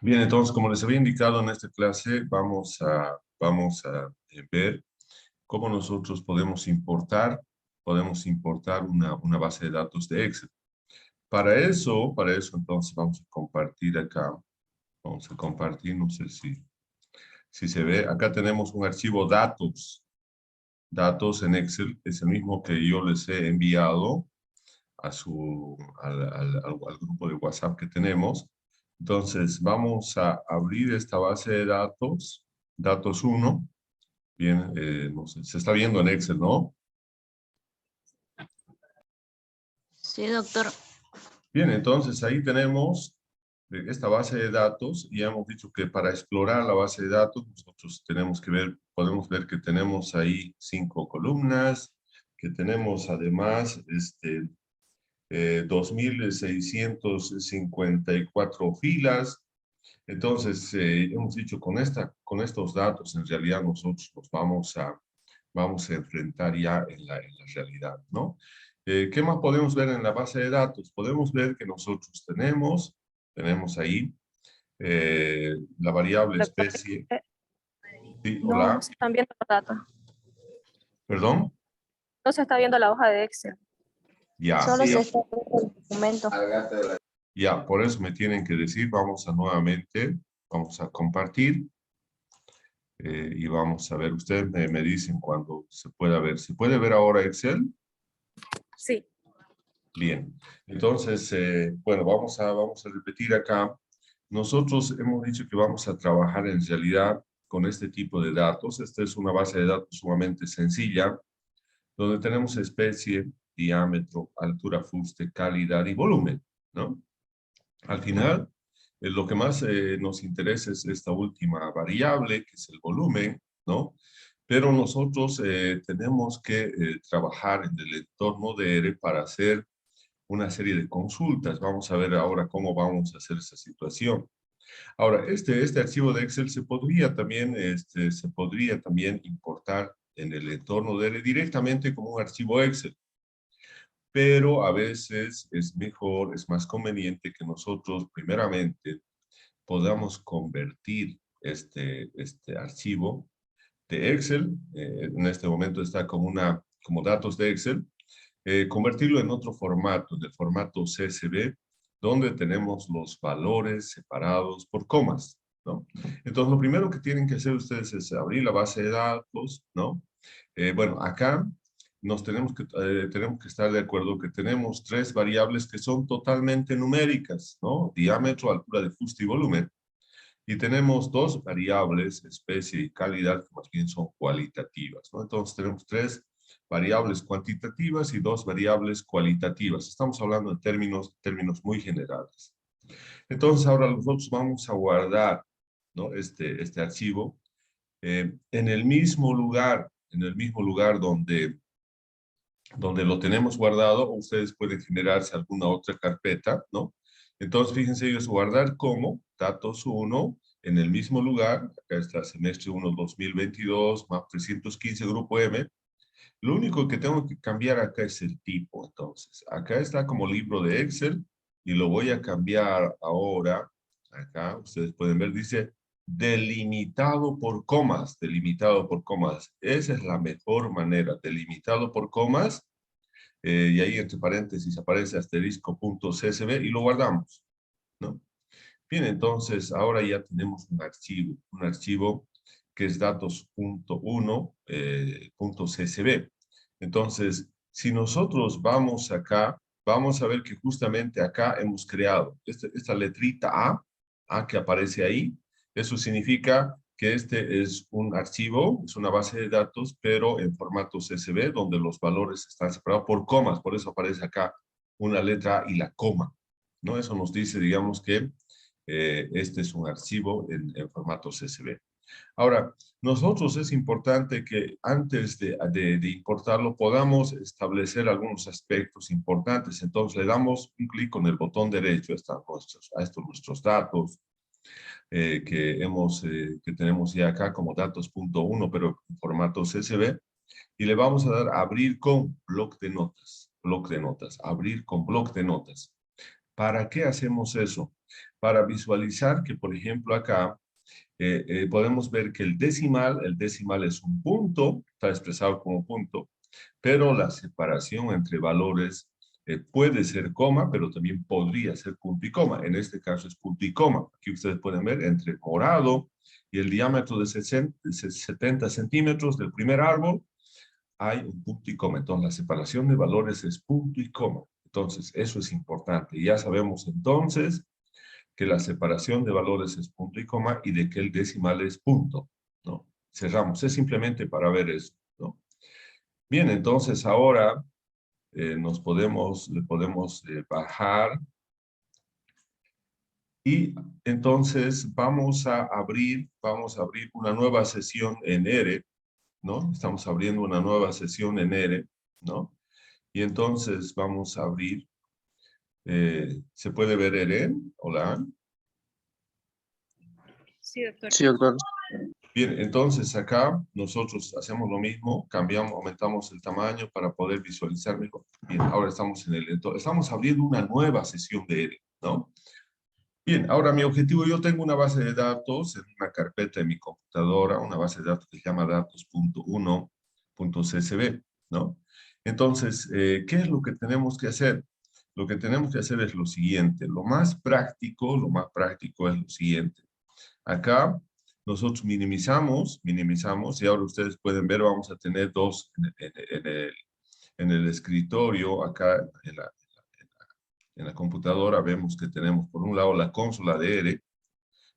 Bien, entonces, como les había indicado en esta clase, vamos a ver cómo nosotros podemos importar una base de datos de Excel. Para eso, entonces, vamos a compartir acá. Vamos a compartir, no sé si se ve. Acá tenemos un archivo datos. Datos en Excel es el mismo que yo les he enviado al grupo de WhatsApp que tenemos. Entonces, vamos a abrir esta base de datos, datos 1. Bien, no sé, se está viendo en Excel, ¿no? Sí, doctor. Bien, entonces ahí tenemos esta base de datos y ya hemos dicho que para explorar la base de datos nosotros podemos ver que tenemos ahí 5 columnas, que tenemos además 2.654 filas. Entonces, hemos dicho con estos datos, en realidad nosotros vamos a enfrentar ya en la realidad, ¿no? ¿Qué más podemos ver en la base de datos? Podemos ver que nosotros tenemos ahí la variable Doctor, especie. Sí, no hola, se están viendo los datos. perdón. No se está viendo la hoja de Excel. Ya, Solo se está viendo el documento. ya, por eso me tienen que decir, vamos a compartir. Y vamos a ver, ustedes me dicen cuando se pueda ver. ¿Se puede ver ahora Excel? Sí. Bien. Entonces, bueno, vamos a repetir acá. Nosotros hemos dicho que vamos a trabajar en realidad con este tipo de datos. Esta es una base de datos sumamente sencilla, donde tenemos especie, diámetro, altura, fuste, calidad y volumen, ¿no? Al final, lo que más nos interesa es esta última variable, que es el volumen, ¿no? Pero nosotros tenemos que trabajar en el entorno de R para hacer una serie de consultas. Vamos a ver ahora cómo vamos a hacer esa situación. Ahora, este archivo de Excel se podría también importar en el entorno de R directamente como un archivo Excel, pero a veces es mejor, es más conveniente que nosotros primeramente podamos convertir este archivo de Excel, en este momento está como datos de Excel, convertirlo en otro formato, en el formato CSV, donde tenemos los valores separados por comas, ¿no? Entonces, lo primero que tienen que hacer ustedes es abrir la base de datos, ¿no? Bueno, acá tenemos que estar de acuerdo que tenemos 3 variables que son totalmente numéricas, ¿no? Diámetro, altura de fuste y volumen. Y tenemos 2 variables, especie y calidad, que más bien son cualitativas, ¿no? Entonces tenemos 3 variables cuantitativas y 2 variables cualitativas. Estamos hablando en términos muy generales. Entonces ahora nosotros vamos a guardar, ¿no? este archivo en el mismo lugar donde lo tenemos guardado, o ustedes pueden generarse alguna otra carpeta, ¿no? Entonces, fíjense ellos, guardar como datos 1 en el mismo lugar, acá está semestre 1 2022, MAP 315, grupo M. Lo único que tengo que cambiar acá es el tipo, entonces. Acá está como libro de Excel, y lo voy a cambiar ahora, acá, ustedes pueden ver, dice delimitado por comas, delimitado por comas. Esa es la mejor manera, delimitado por comas, y ahí entre paréntesis aparece asterisco.csv y lo guardamos, ¿no? Bien, entonces ahora ya tenemos un archivo que es datos.1.csv. Entonces, si nosotros vamos acá, vamos a ver que justamente acá hemos creado esta letrita A que aparece ahí. Eso significa que este es un archivo, es una base de datos, pero en formato CSV, donde los valores están separados por comas. Por eso aparece acá una letra A y la coma, ¿no? Eso nos dice, digamos, que este es un archivo en formato CSV. Ahora, nosotros es importante que antes de importarlo podamos establecer algunos aspectos importantes. Entonces le damos un clic con el botón derecho a estos nuestros datos que tenemos ya acá como datos.1, pero en formato CSV, y le vamos a dar a abrir con bloc de notas, abrir con bloc de notas. ¿Para qué hacemos eso? para visualizar que, por ejemplo, acá podemos ver que el decimal es un punto, está expresado como punto, pero la separación entre valores puede ser coma, pero también podría ser punto y coma. En este caso es punto y coma. Aquí ustedes pueden ver entre morado y el diámetro de 70 centímetros del primer árbol, hay un punto y coma. Entonces, la separación de valores es punto y coma. Entonces, eso es importante. Ya sabemos entonces que la separación de valores es punto y coma y de que el decimal es punto, ¿no? Cerramos. Es simplemente para ver eso, ¿no? Bien, entonces ahora le podemos bajar y entonces vamos a abrir una nueva sesión en R, ¿no? Estamos abriendo una nueva sesión en R, ¿no? Y entonces vamos a abrir, ¿se puede ver Eren? Hola. Sí, doctor. Sí, doctor. Bien, entonces acá nosotros hacemos lo mismo, cambiamos, aumentamos el tamaño para poder visualizar mejor. Bien, ahora estamos en el entorno, estamos abriendo una nueva sesión de Eren, ¿no? Bien, ahora mi objetivo, yo tengo una base de datos en una carpeta en mi computadora, una base de datos que se llama datos.1.csv, ¿no? Entonces, ¿qué es lo que tenemos que hacer? Lo que tenemos que hacer es lo siguiente, lo más práctico es lo siguiente. Acá nosotros minimizamos, y ahora ustedes pueden ver, vamos a tener dos en el escritorio, acá en la computadora vemos que tenemos por un lado la consola de R,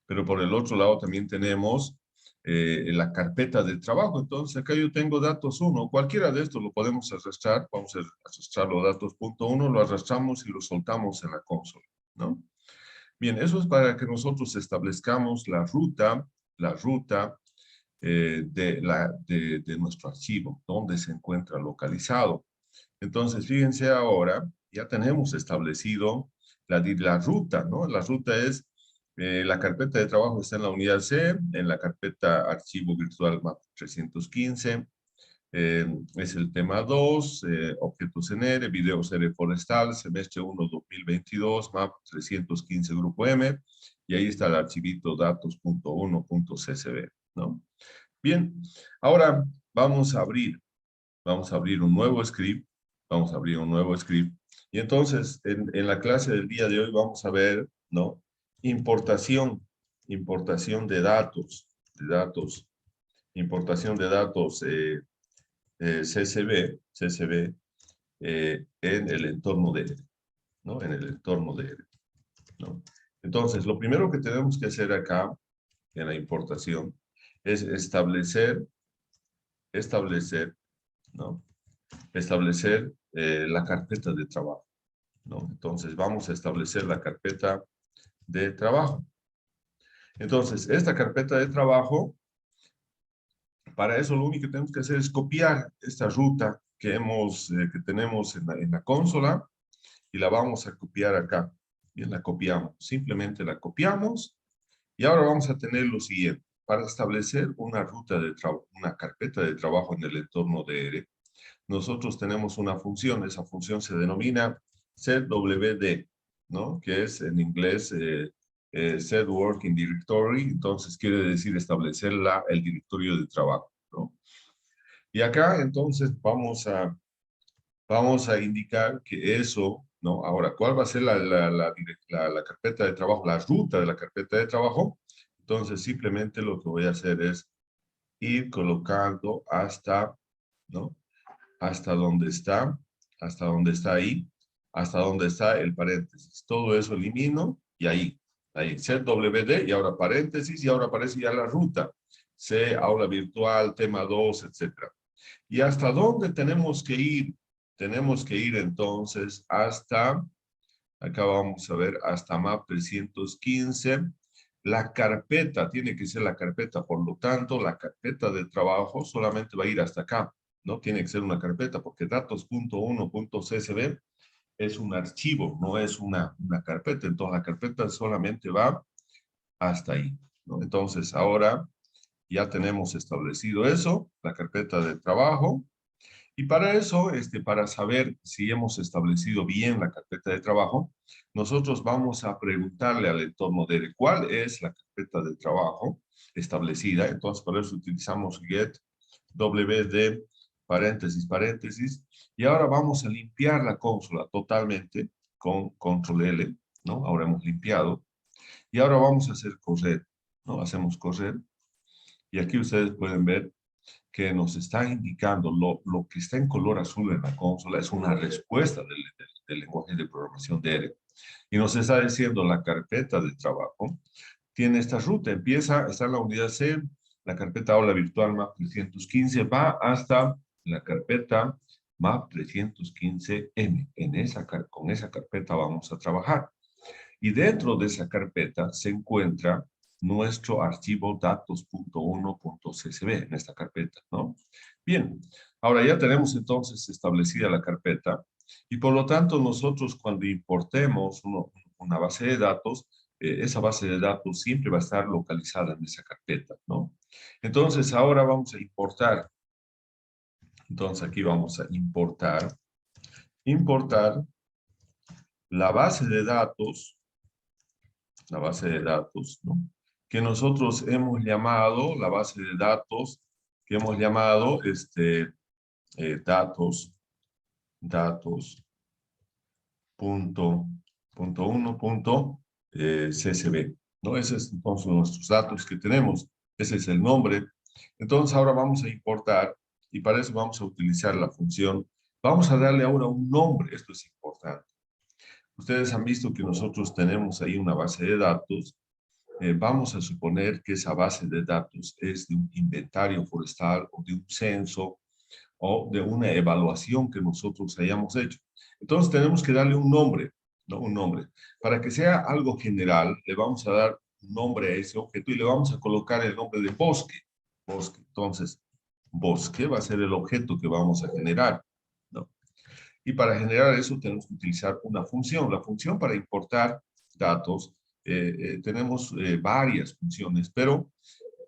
pero por el otro lado también tenemos la carpeta de trabajo. Entonces acá yo tengo datos 1, cualquiera de estos lo podemos arrastrar, vamos a arrastrar los datos .1, lo arrastramos y lo soltamos en la consola, ¿no? Bien, eso es para que nosotros establezcamos la ruta de nuestro archivo, donde se encuentra localizado. Entonces, fíjense ahora, ya tenemos establecido la ruta, ¿no? La ruta es, la carpeta de trabajo está en la unidad C, en la carpeta archivo virtual MAP 315, es el tema 2, objetos en R, videos R forestal, semestre 1 2022, MAP 315 grupo M, y ahí está el archivito datos.1.csv, ¿no? Bien, ahora vamos a abrir un nuevo script, y entonces en la clase del día de hoy vamos a ver, ¿no? Importación de datos, importación de datos, CSV en el entorno de R, ¿no? En el entorno de R, ¿no? Entonces, lo primero que tenemos que hacer acá, en la importación, es establecer, ¿no? Establecer la carpeta de trabajo, ¿no? Entonces, vamos a establecer la carpeta de trabajo. Entonces, esta carpeta de trabajo, para eso lo único que tenemos que hacer es copiar esta ruta que tenemos en la consola y la vamos a copiar acá. Bien, la copiamos. Simplemente la copiamos y ahora vamos a tener lo siguiente. Para establecer una ruta de trabajo, una carpeta de trabajo en el entorno de R, nosotros tenemos una función. Esa función se denomina setwd, ¿no? Que es en inglés set working directory, entonces quiere decir establecer el directorio de trabajo, ¿no? Y acá entonces vamos a indicar que eso, ¿no? Ahora, ¿cuál va a ser la carpeta de trabajo, la ruta de la carpeta de trabajo? Entonces simplemente lo que voy a hacer es ir colocando hasta, ¿no? Hasta donde está ahí, hasta donde está el paréntesis. Todo eso elimino y ahí, set WD y ahora paréntesis y ahora aparece ya la ruta. C, aula virtual, tema 2, etcétera. ¿Y hasta dónde tenemos que ir? Tenemos que ir entonces hasta, acá vamos a ver, hasta MAP 315. La carpeta, tiene que ser la carpeta, por lo tanto, la carpeta de trabajo solamente va a ir hasta acá. No tiene que ser una carpeta, porque datos.1.csv es un archivo, no es una carpeta. Entonces, la carpeta solamente va hasta ahí, ¿no? Entonces, ahora ya tenemos establecido eso, la carpeta de trabajo. Y para eso, para saber si hemos establecido bien la carpeta de trabajo, nosotros vamos a preguntarle al entorno de cuál es la carpeta de trabajo establecida. Entonces, por eso utilizamos get wd paréntesis, paréntesis. Y ahora vamos a limpiar la consola totalmente con control L, ¿no? Ahora hemos limpiado. Y ahora vamos a hacer correr, ¿no? Hacemos correr. Y aquí ustedes pueden ver que nos está indicando lo que está en color azul en la consola es una respuesta del lenguaje de programación de R. Y nos está diciendo la carpeta de trabajo tiene esta ruta, está en la unidad C, la carpeta aula virtual map 315 va hasta la carpeta map 315M. Con esa carpeta vamos a trabajar. Y dentro de esa carpeta se encuentra nuestro archivo datos.1.csv en esta carpeta, ¿no? Bien, ahora ya tenemos entonces establecida la carpeta y por lo tanto nosotros cuando importemos una base de datos, esa base de datos siempre va a estar localizada en esa carpeta, ¿no? Entonces ahora vamos a importar. Entonces aquí vamos a importar la base de datos, ¿no? Que nosotros hemos llamado, la base de datos, que hemos llamado datos.1.csv, ¿no? Ese es entonces nuestros datos que tenemos, ese es el nombre. Entonces ahora vamos a importar y para eso vamos a utilizar la función, vamos a darle ahora un nombre, esto es importante. Ustedes han visto que nosotros tenemos ahí una base de datos. Vamos a suponer que esa base de datos es de un inventario forestal o de un censo o de una evaluación que nosotros hayamos hecho. Entonces tenemos que darle un nombre, ¿no? Un nombre. Para que sea algo general, le vamos a dar un nombre a ese objeto y le vamos a colocar el nombre de bosque. Bosque. Entonces, bosque va a ser el objeto que vamos a generar, ¿no? Y para generar eso tenemos que utilizar una función. La función para importar datos, tenemos varias funciones, pero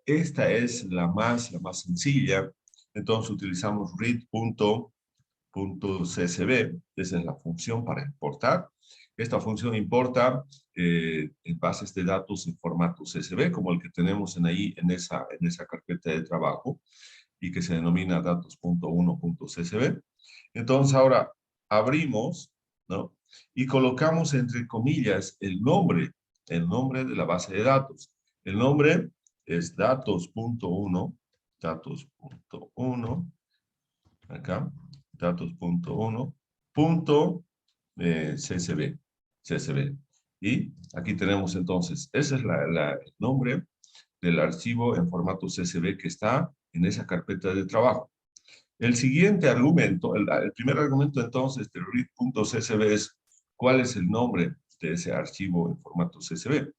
esta es la más sencilla. Entonces utilizamos read.csv. Esa es la función para importar. Esta función importa bases de datos en formato CSV, como el que tenemos ahí en esa carpeta de trabajo y que se denomina datos.1.csv. Entonces ahora abrimos, ¿no? Y colocamos entre comillas el nombre de la base de datos. El nombre es datos.1, acá, datos.1.csv. Y aquí tenemos entonces, ese es el nombre del archivo en formato CSV que está en esa carpeta de trabajo. El siguiente argumento, el primer argumento entonces de read.csv es cuál es el nombre de ese archivo en formato CSV.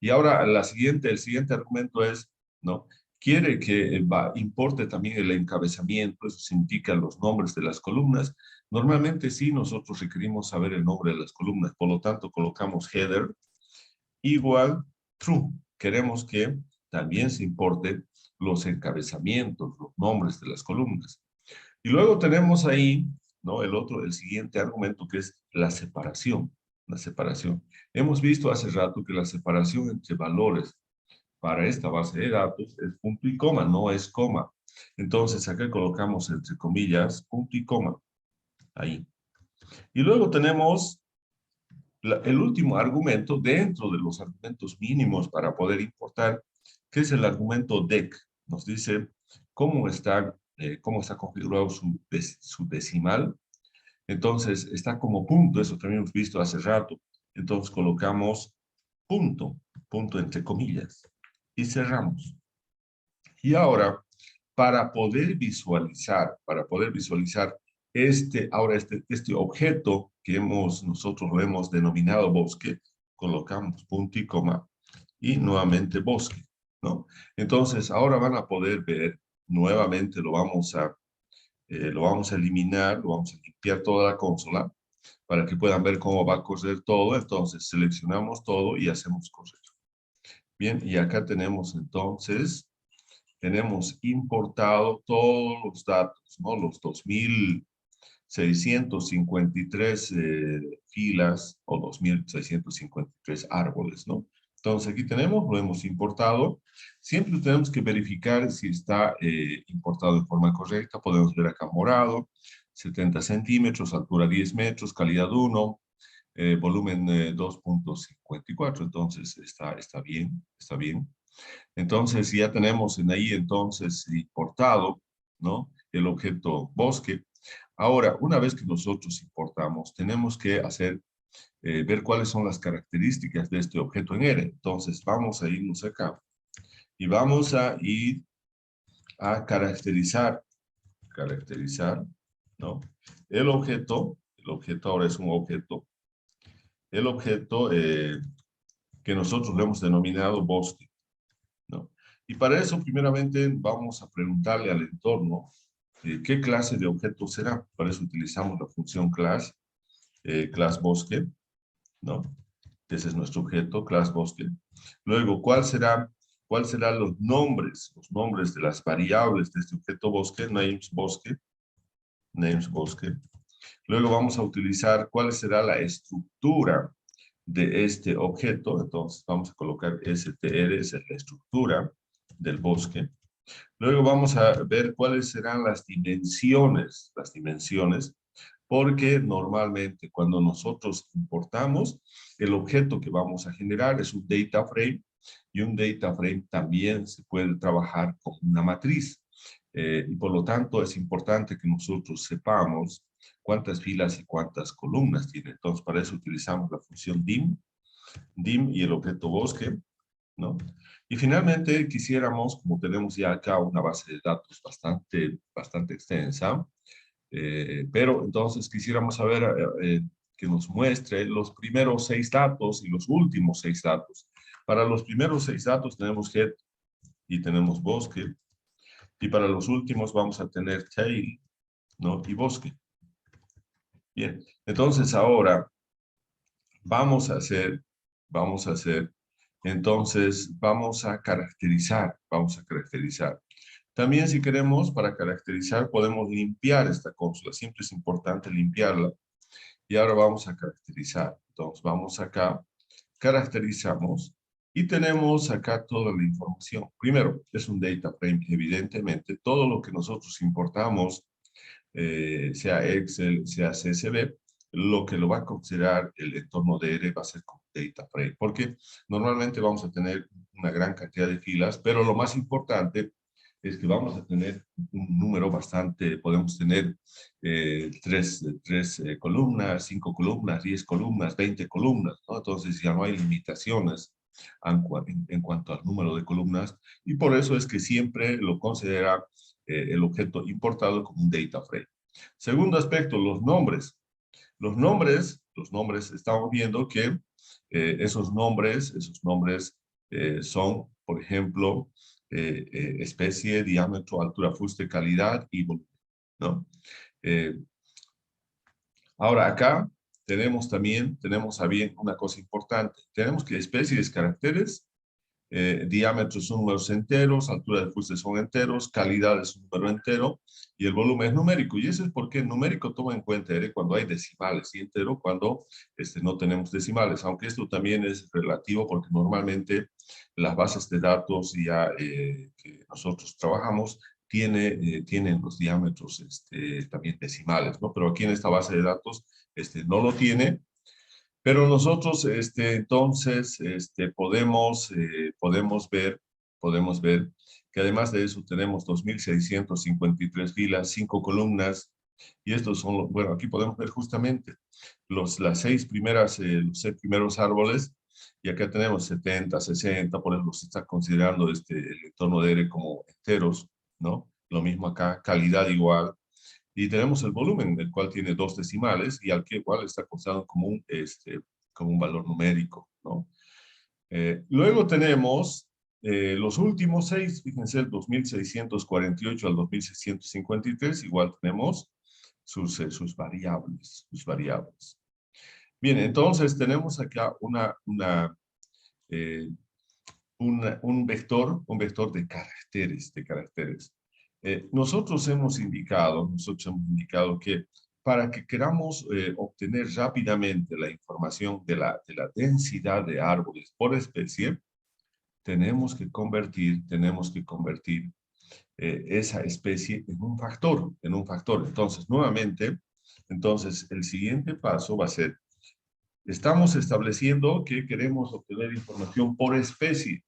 Y ahora el siguiente argumento es, ¿no? Quiere que importe también el encabezamiento, eso significa los nombres de las columnas. Normalmente sí, nosotros requerimos saber el nombre de las columnas, por lo tanto colocamos header igual true. Queremos que también se importe los encabezamientos, los nombres de las columnas. Y luego tenemos ahí, ¿no? El siguiente argumento que es la separación. La separación. Hemos visto hace rato que la separación entre valores para esta base de datos es punto y coma, no es coma. Entonces acá colocamos entre comillas punto y coma. Ahí. Y luego tenemos el último argumento dentro de los argumentos mínimos para poder importar, que es el argumento dec. Nos dice cómo está configurado su decimal. Entonces, está como punto, eso también hemos visto hace rato. Entonces, colocamos punto entre comillas, y cerramos. Y ahora, para poder visualizar este objeto que nosotros lo hemos denominado bosque, colocamos punto y coma, y nuevamente bosque, ¿no? Entonces, ahora van a poder ver, nuevamente lo vamos a eliminar, lo vamos a limpiar toda la consola para que puedan ver cómo va a correr todo. Entonces seleccionamos todo y hacemos correr. Bien, y acá tenemos entonces tenemos importado todos los datos, ¿no? Los 2.653 filas o 2.653 árboles, ¿no? Entonces aquí tenemos, lo hemos importado. Siempre tenemos que verificar si está importado de forma correcta. Podemos ver acá morado, 70 centímetros, altura 10 metros, calidad 1, volumen 2.54. Entonces está bien, está bien. Entonces ya tenemos en ahí entonces importado, ¿no? El objeto bosque. Ahora, una vez que nosotros importamos, tenemos que ver cuáles son las características de este objeto en R. Entonces vamos a irnos acá y vamos a ir a caracterizar, ¿no? El objeto ahora es un objeto, el objeto que nosotros le hemos denominado bosque, ¿no? Y para eso, primeramente, vamos a preguntarle al entorno qué clase de objeto será. Para eso utilizamos la función class, class bosque, ¿no? Ese es nuestro objeto, class bosque. Luego, ¿cuáles serán los nombres de las variables de este objeto bosque? Names bosque. Luego vamos a utilizar cuál será la estructura de este objeto. Entonces vamos a colocar str, esa es la estructura del bosque. Luego vamos a ver cuáles serán las dimensiones, porque normalmente cuando nosotros importamos, el objeto que vamos a generar es un data frame, y un data frame también se puede trabajar como una matriz. Y por lo tanto es importante que nosotros sepamos cuántas filas y cuántas columnas tiene. Entonces para eso utilizamos la función dim y el objeto bosque, ¿no? Y finalmente quisiéramos, como tenemos ya acá una base de datos bastante extensa, pero entonces quisiéramos saber que nos muestre los primeros 6 datos y los últimos 6 datos. Para los primeros 6 datos tenemos head y tenemos bosque, y para los últimos vamos a tener tail, ¿no? Y bosque. Bien, entonces ahora vamos a hacer, entonces vamos a caracterizar. También si queremos, para caracterizar, podemos limpiar esta consola. Siempre es importante limpiarla. Y ahora vamos a caracterizar. Entonces vamos acá, caracterizamos y tenemos acá toda la información. Primero, es un data frame. Evidentemente, todo lo que nosotros importamos, sea Excel, sea CSV, lo que lo va a considerar el entorno de R va a ser como data frame, porque normalmente vamos a tener una gran cantidad de filas, pero lo más importante es que vamos a tener un número bastante, podemos tener tres columnas, 5 columnas, 10 columnas, 20 columnas, ¿no? Entonces ya no hay limitaciones en cuanto al número de columnas, y por eso es que siempre lo considera el objeto importado como un data frame. Segundo aspecto, los nombres. Los nombres, estamos viendo que esos nombres son, por ejemplo, especie, diámetro, altura, fuste, calidad y volumen, ¿no? Ahora acá tenemos a bien una cosa importante. Tenemos que especies, caracteres, diámetros son números enteros, altura de fuste son enteros, calidad es un número entero y el volumen es numérico. Y eso es porque el numérico toma en cuenta cuando hay decimales y entero cuando no tenemos decimales, aunque esto también es relativo porque normalmente las bases de datos ya que nosotros trabajamos tienen los diámetros también decimales, ¿no? Pero aquí en esta base de datos no lo tiene. Pero nosotros, entonces, podemos ver que además de eso tenemos 2.653 filas, 5 columnas, y estos son, bueno, aquí podemos ver justamente los 6 primeros árboles, y acá tenemos 70, 60, por eso se está considerando el entorno de R como enteros, ¿no? Lo mismo acá, calidad igual. Y tenemos el volumen, el cual tiene 2 decimales y al que igual está considerado como un valor numérico, ¿no? Luego tenemos los últimos 6, fíjense, el 2.648 al 2.653, igual tenemos sus variables, Bien, entonces tenemos acá una un vector de caracteres. Nosotros hemos indicado que para que queramos obtener rápidamente la información de la densidad de árboles por especie, tenemos que convertir esa especie en un factor, Entonces, nuevamente, el siguiente paso va a ser, estamos estableciendo que queremos obtener información por especie.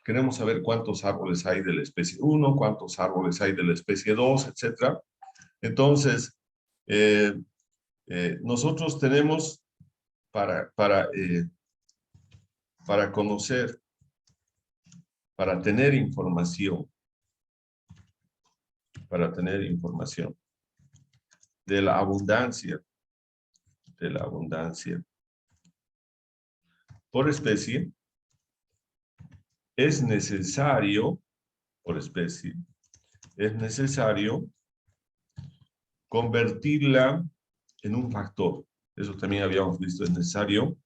Queremos saber cuántos árboles hay de la especie 1, cuántos árboles hay de la especie 2, etc. Entonces, nosotros tenemos para conocer, para tener información de la abundancia por especie, es necesario convertirla en un factor. Eso también habíamos visto, es necesario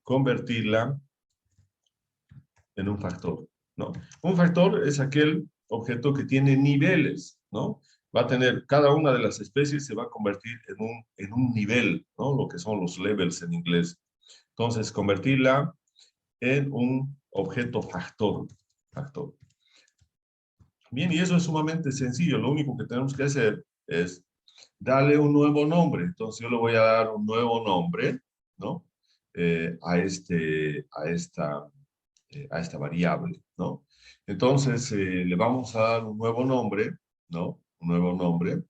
convertirla en un factor, ¿no? Un factor es aquel objeto que tiene niveles, ¿no? Va a tener, cada una de las especies se va a convertir en un nivel, ¿no? Lo que son los levels en inglés. Entonces, convertirla en un objeto factor. Bien, y eso es sumamente sencillo. Lo único que tenemos que hacer es darle un nuevo nombre. Entonces, yo le voy a dar un nuevo nombre, ¿no? A esta variable, ¿no? Entonces, le vamos a dar un nuevo nombre, ¿no? Un nuevo nombre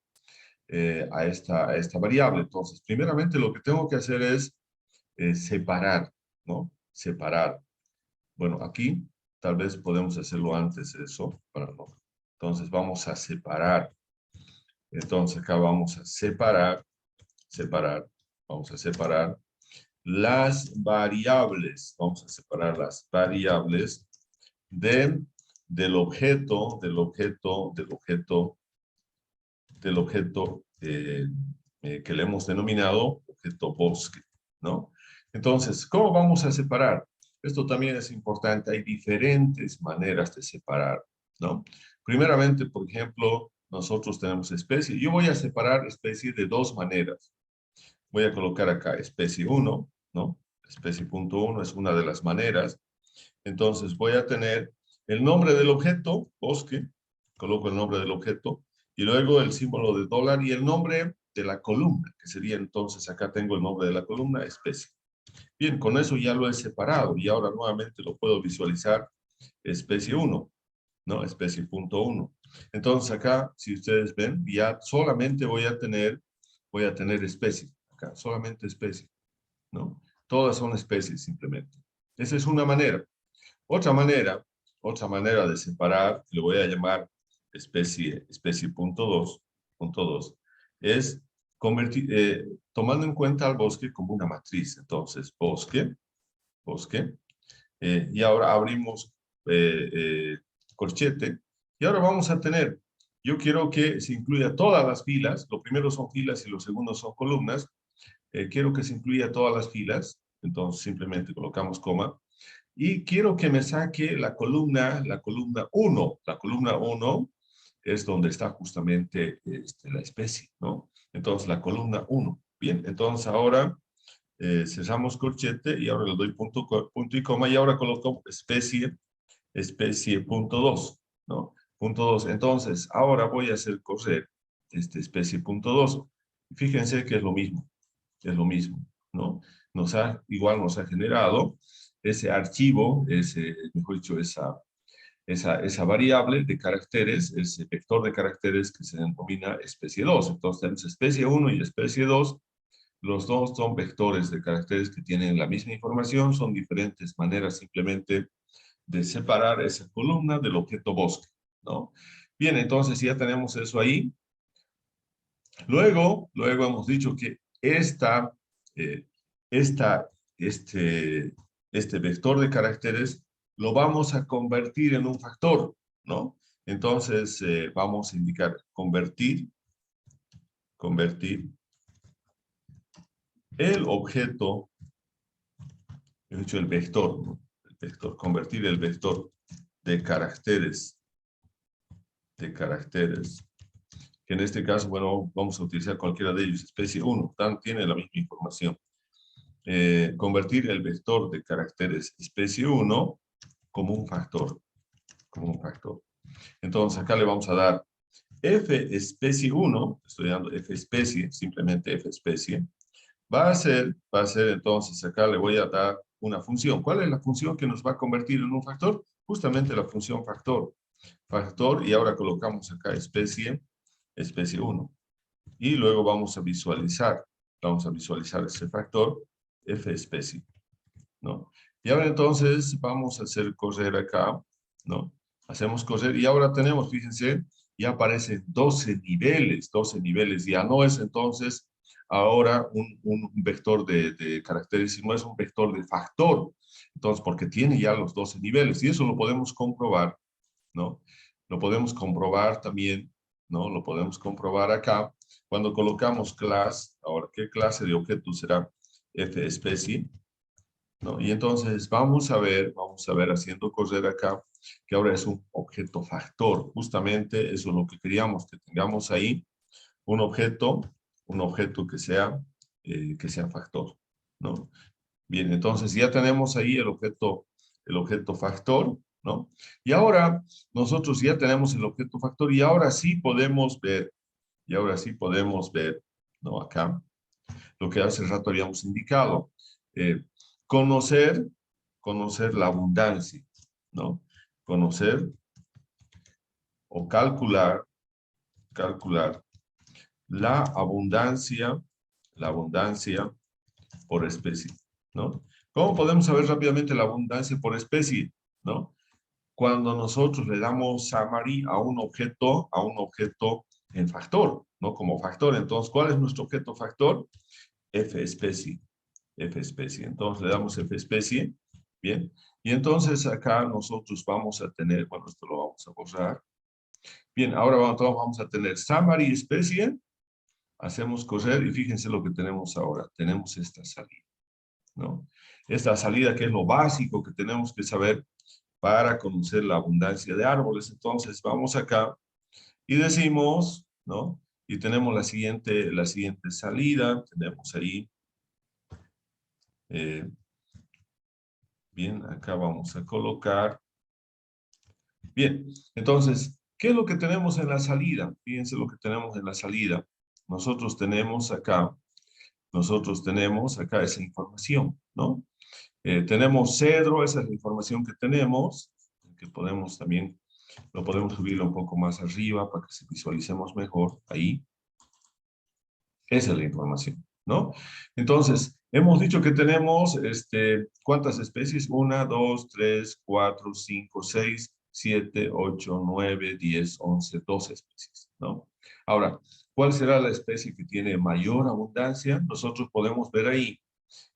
a esta variable. Entonces, primeramente lo que tengo que hacer es separar, ¿no? Separar. Bueno, aquí tal vez podemos hacerlo antes eso, para no. Entonces, vamos a separar. Entonces, acá vamos a separar, vamos a separar las variables, del objeto que le hemos denominado objeto bosque, ¿no? Entonces, ¿cómo vamos a separar? Esto también es importante, hay diferentes maneras de separar, ¿no? Primeramente, por ejemplo, nosotros tenemos especie. Yo voy a separar especie de dos maneras. Voy a colocar acá especie 1, ¿no? Especie punto 1 es una de las maneras. Entonces voy a tener el nombre del objeto, bosque, coloco el nombre del objeto, y luego el símbolo de dólar y el nombre de la columna, que sería entonces, acá tengo el nombre de la columna, especie. Bien, con eso ya lo he separado y ahora nuevamente lo puedo visualizar, especie 1, ¿no? Especie punto 1. Entonces acá, si ustedes ven, ya solamente voy a tener especie, acá, solamente especie, ¿no? Todas son especies simplemente. Esa es una manera. Otra manera de separar, le voy a llamar especie punto 2, es tomando en cuenta al bosque como una matriz. Entonces, bosque, y ahora abrimos corchete, y ahora vamos a tener, yo quiero que se incluya todas las filas, lo primero son filas y lo segundo son columnas, quiero que se incluya todas las filas, entonces simplemente colocamos coma, y quiero que me saque la columna 1. La columna 1 es donde está justamente la especie, ¿no? Entonces, la columna 1. Bien, entonces ahora cerramos corchete y ahora le doy punto y coma y ahora coloco especie punto 2, ¿no? Punto 2. Entonces, ahora voy a hacer correr especie punto 2. Fíjense que es lo mismo, ¿no? Igual nos ha generado ese archivo, mejor dicho, esa variable de caracteres, ese vector de caracteres que se denomina especie 2. Entonces tenemos especie 1 y especie 2. Los dos son vectores de caracteres que tienen la misma información, son diferentes maneras simplemente de separar esa columna del objeto bosque, ¿no? Bien, entonces ya tenemos eso ahí. Luego hemos dicho que eh, esta, este vector de caracteres lo vamos a convertir en un factor, ¿no? Entonces vamos a indicar convertir el objeto, he dicho el vector, ¿no? El vector, convertir el vector de caracteres, que en este caso, bueno, vamos a utilizar cualquiera de ellos, especie 1, tiene la misma información. Convertir el vector de caracteres especie 1 como un factor, Entonces acá le vamos a dar f especie 1, estoy dando f especie, simplemente f especie, va a ser entonces, acá le voy a dar una función. ¿Cuál es la función que nos va a convertir en un factor? Justamente la función factor. Factor, y ahora colocamos acá especie 1. Y luego vamos a visualizar ese factor, f especie, ¿no? Y ahora entonces vamos a hacer correr acá, ¿no? Hacemos correr y ahora tenemos, fíjense, ya aparecen 12 niveles, ya no es entonces ahora un vector de caracteres, sino es un vector de factor, entonces porque tiene ya los 12 niveles y eso lo podemos comprobar, ¿no? Lo podemos comprobar también, ¿no? Lo podemos comprobar acá cuando colocamos class. Ahora, ¿qué clase de objeto será f especie? ¿No? Y entonces vamos a ver haciendo correr acá, que ahora es un objeto factor. Justamente eso es lo que queríamos que tengamos ahí, un objeto que sea factor, ¿no? Bien, entonces ya tenemos ahí el objeto factor, ¿no? Y ahora nosotros ya tenemos el objeto factor y ahora sí podemos ver, ¿no? Acá, lo que hace rato habíamos indicado, conocer la abundancia, ¿no? Conocer o calcular la abundancia por especie, ¿no? ¿Cómo podemos saber rápidamente la abundancia por especie, ¿no? Cuando nosotros le damos summary a un objeto en factor, ¿no? Como factor. Entonces, ¿cuál es nuestro objeto factor? F especie. Entonces, le damos F especie. Bien. Y entonces acá nosotros vamos a tener, bueno, esto lo vamos a borrar. Bien, ahora vamos a tener summary especie. Hacemos correr y fíjense lo que tenemos ahora. Tenemos esta salida, ¿no? Esta salida que es lo básico que tenemos que saber para conocer la abundancia de árboles. Entonces vamos acá y decimos, ¿no? Y tenemos la siguiente salida. Tenemos ahí. Bien, acá vamos a colocar. Bien, entonces, ¿qué es lo que tenemos en la salida? Fíjense lo que tenemos en la salida. Nosotros tenemos acá esa información, ¿no? Tenemos cedro, esa es la información que tenemos, que podemos también, lo podemos subir un poco más arriba para que se visualicemos mejor, ahí. Esa es la información, ¿no? Entonces, hemos dicho que tenemos, ¿cuántas especies? 1, 2, 3, 4, 5, 6, 7, 8, 9, 10, 11, 12 especies, ¿no? Ahora, ¿cuál será la especie que tiene mayor abundancia? Nosotros podemos ver ahí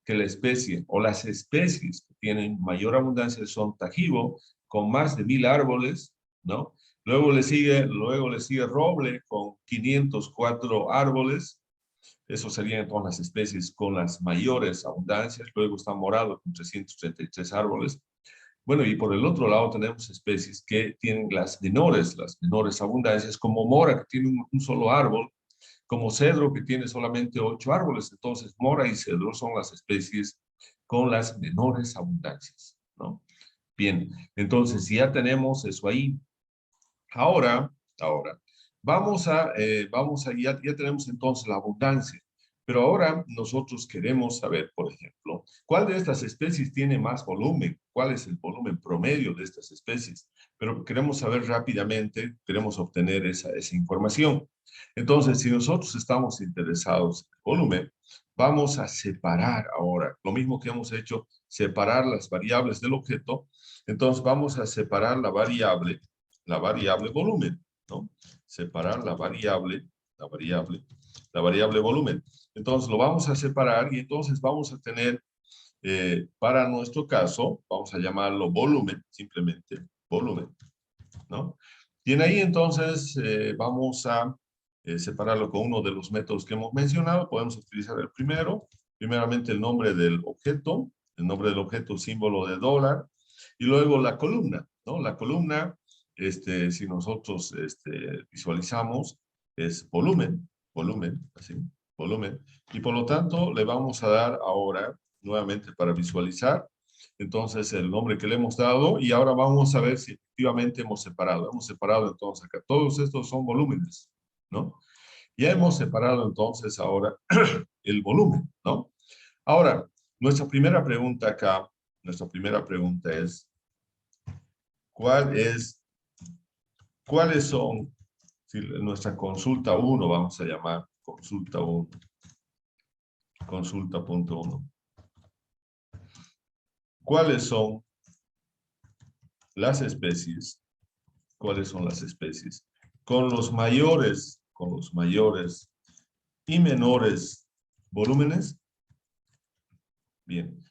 que la especie o las especies que tienen mayor abundancia son Tajibo, con más de 1000 árboles, ¿no? Luego le sigue roble con 504 árboles. Esos serían entonces las especies con las mayores abundancias. Luego está morado con 333 árboles. Bueno, y por el otro lado tenemos especies que tienen las menores abundancias, como mora, que tiene un solo árbol, como cedro, que tiene solamente 8 árboles. Entonces, mora y cedro son las especies con las menores abundancias, ¿no? Bien, entonces ya tenemos eso ahí. Ahora, ya tenemos entonces la abundancia. Pero ahora nosotros queremos saber, por ejemplo, ¿cuál de estas especies tiene más volumen? ¿Cuál es el volumen promedio de estas especies? Pero queremos saber rápidamente, queremos obtener esa información. Entonces, si nosotros estamos interesados en el volumen, vamos a separar ahora, lo mismo que hemos hecho, separar las variables del objeto. Entonces, vamos a separar la variable volumen, ¿no? Separar la variable volumen. Entonces lo vamos a separar y entonces vamos a tener, para nuestro caso, vamos a llamarlo volumen, simplemente volumen, ¿no? Y en ahí entonces vamos a separarlo con uno de los métodos que hemos mencionado. Podemos utilizar el primero, primeramente el nombre del objeto, símbolo de dólar. Y luego la columna, ¿no? La columna, si nosotros visualizamos, es volumen, así, volumen. Y por lo tanto, le vamos a dar ahora, nuevamente para visualizar, entonces el nombre que le hemos dado, y ahora vamos a ver si efectivamente hemos separado. Hemos separado entonces acá, todos estos son volúmenes, ¿no? Ya hemos separado entonces ahora el volumen, ¿no? Ahora, nuestra primera pregunta acá, nuestra primera pregunta es, ¿cuáles son, si nuestra consulta 1, vamos a llamar consulta 1, consulta punto 1, ¿cuáles son las especies? ¿Cuáles son las especies? Con los mayores y menores volúmenes. Bien.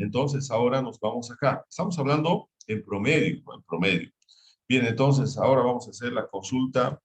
Entonces, ahora nos vamos acá. Estamos hablando en promedio, ¿no? En promedio. Bien, entonces, ahora vamos a hacer la consulta.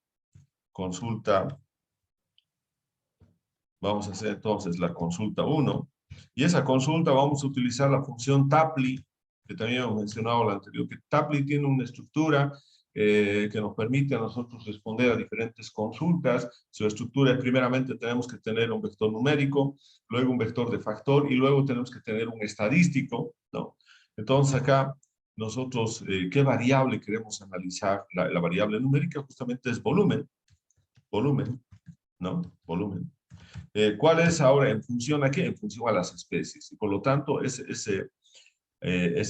Vamos a hacer entonces la consulta 1. Y esa consulta vamos a utilizar la función Tapley, que también hemos mencionado la anterior, que Tapley tiene una estructura que nos permite a nosotros responder a diferentes consultas. Su estructura, primeramente tenemos que tener un vector numérico, luego un vector de factor y luego tenemos que tener un estadístico, ¿no? Entonces acá nosotros, ¿qué variable queremos analizar? La variable numérica justamente es volumen, ¿no? Volumen. ¿Cuál es ahora en función a qué? En función a las especies. Y por lo tanto, ese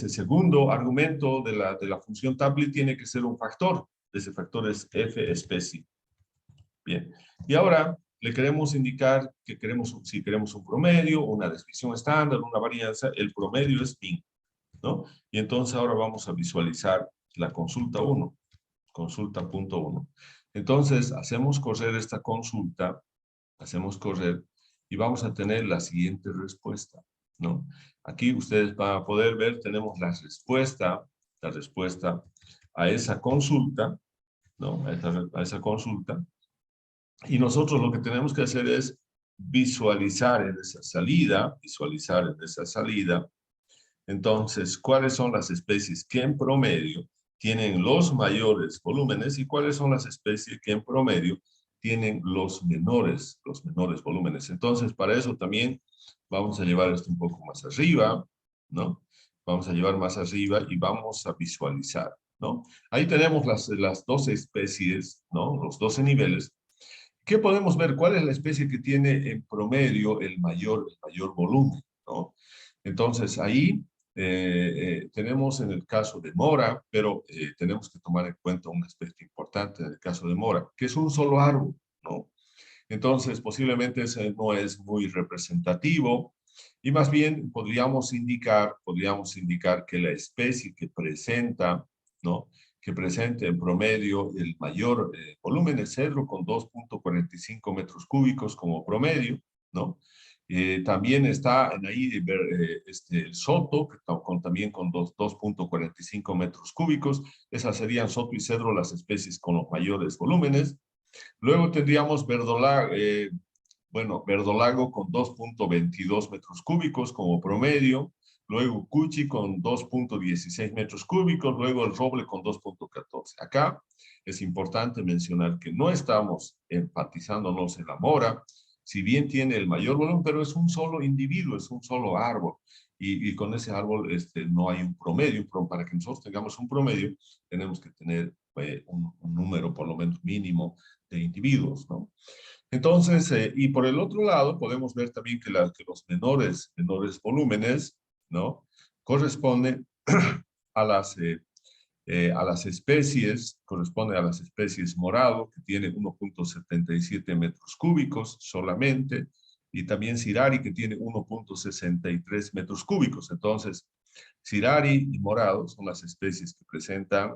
segundo argumento de la función Tapley tiene que ser un factor. Ese factor es f especie. Bien. Y ahora le queremos indicar que si queremos un promedio, una desviación estándar, una varianza, el promedio es min, ¿no? Y entonces ahora vamos a visualizar la consulta 1, consulta punto 1. Entonces, hacemos correr esta consulta, hacemos correr y vamos a tener la siguiente respuesta, ¿no? Aquí ustedes van a poder ver, tenemos la respuesta a esa consulta, ¿no? A esa consulta. Y nosotros lo que tenemos que hacer es visualizar en esa salida, entonces, ¿cuáles son las especies que en promedio tienen los mayores volúmenes y cuáles son las especies que en promedio tienen los menores volúmenes? Entonces, para eso también vamos a llevar esto un poco más arriba, ¿no? Vamos a llevar más arriba y vamos a visualizar, ¿no? Ahí tenemos las 12 especies, ¿no? Los 12 niveles. ¿Qué podemos ver? ¿Cuál es la especie que tiene en promedio el mayor volumen, ¿no? Entonces, ahí tenemos en el caso de mora, pero tenemos que tomar en cuenta un aspecto importante en el caso de mora, que es un solo árbol, ¿no? Entonces, posiblemente ese no es muy representativo y más bien podríamos indicar que la especie que presenta, ¿no? Que presente en promedio el mayor volumen de cedro con 2.45 metros cúbicos como promedio, ¿no? También está en ahí el soto, también con 2.45 metros cúbicos. Esas serían soto y cedro las especies con los mayores volúmenes. Luego tendríamos verdolago con 2.22 metros cúbicos como promedio. Luego cuchi con 2.16 metros cúbicos. Luego el roble con 2.14. Acá es importante mencionar que no estamos enfatizándonos en la mora, si bien tiene el mayor volumen, pero es un solo individuo, es un solo árbol. Y con ese árbol no hay un promedio. Para que nosotros tengamos un promedio, tenemos que tener un número por lo menos mínimo de individuos, ¿no? Entonces, y por el otro lado, podemos ver también que los menores volúmenes, ¿no? Corresponden a las especies, corresponde a las especies morado, que tiene 1.77 metros cúbicos solamente, y también cirari, que tiene 1.63 metros cúbicos. Entonces, cirari y morado son las especies que presentan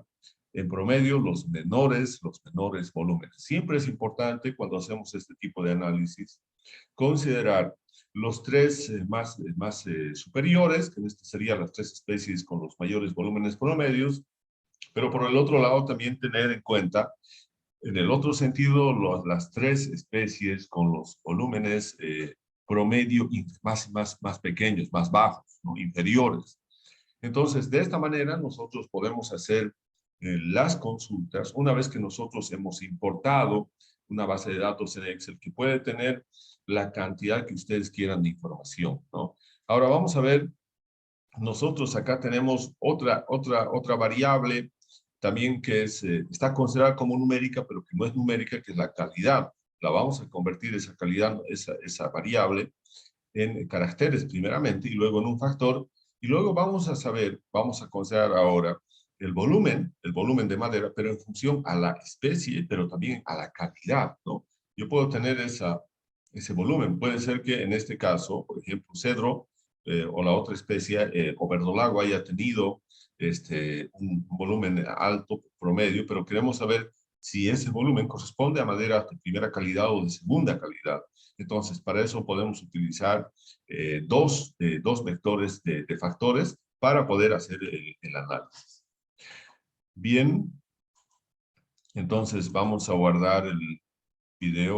en promedio los menores volúmenes. Siempre es importante cuando hacemos este tipo de análisis considerar los tres más superiores, que en este serían las tres especies con los mayores volúmenes promedios, pero por el otro lado también tener en cuenta, en el otro sentido, las tres especies con los volúmenes promedio más pequeños, más bajos, ¿no? Inferiores. Entonces, de esta manera nosotros podemos hacer las consultas una vez que nosotros hemos importado una base de datos en Excel que puede tener la cantidad que ustedes quieran de información, ¿no? Ahora vamos a ver, nosotros acá tenemos otra variable también que está considerada como numérica, pero que no es numérica, que es la calidad. La vamos a convertir esa calidad, esa variable, en caracteres primeramente y luego en un factor. Y luego vamos a considerar ahora el volumen de madera, pero en función a la especie, pero también a la calidad, ¿no? Yo puedo tener ese volumen. Puede ser que en este caso, por ejemplo, cedro o la otra especie, o verdolago, haya tenido un volumen alto promedio, pero queremos saber si ese volumen corresponde a madera de primera calidad o de segunda calidad. Entonces, para eso podemos utilizar dos vectores de factores para poder hacer el análisis. Bien, entonces vamos a guardar el video.